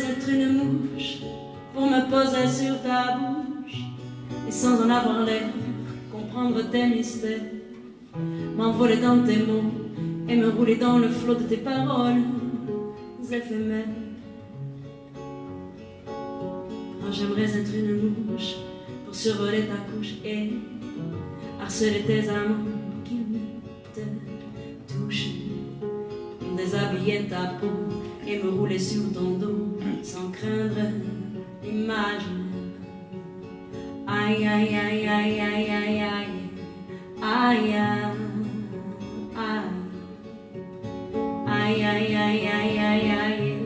être une mouche pour me poser sur ta bouche et sans en avoir l'air, comprendre tes mystères, m'envoler dans tes mots et me rouler dans le flot de tes paroles éphémères. Oh, j'aimerais être une mouche pour survoler ta couche et harceler tes amants pour qu'ils ne te touchent, déshabiller ta peau et me rouler sur ton dos sans craindre l'imaginaire. Aïe aïe aïe aïe aïe aïe aïe aïe aïe aïe aïe aïe aïe aïe aïe.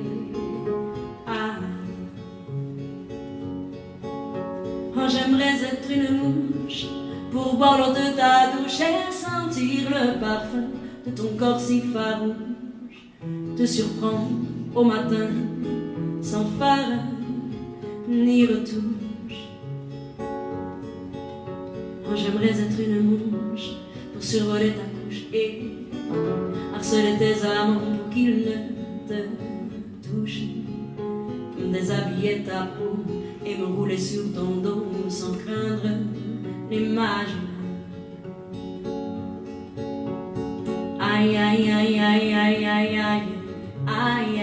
Oh, j'aimerais être une mouche pour boire l'eau de ta douche et sentir le parfum de ton corps si farouche, te surprendre au matin sans phare ni retouche. Oh, j'aimerais être une mouche pour survoler ta couche et harceler tes amants pour qu'ils ne te touchent, déshabiller ta peau et me rouler sur ton dos sans craindre l'imaginaire. Aïe aïe aïe aïe aïe aïe aïe aïe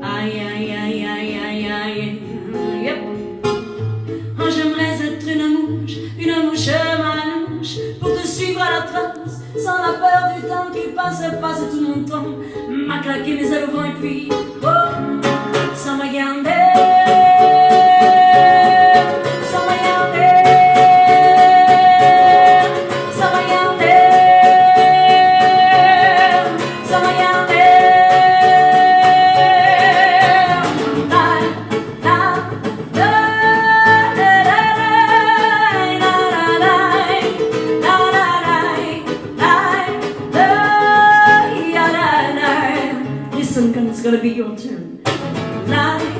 aïe aïe aïe aïe aïe aïe. Yep. Oh, j'aimerais être une mouche manouche pour te suivre à la trace sans la peur du temps qui passe tout mon temps, m'a claqué mes ailes au vent et puis oh, sans me garder. It's gonna be your turn. Life.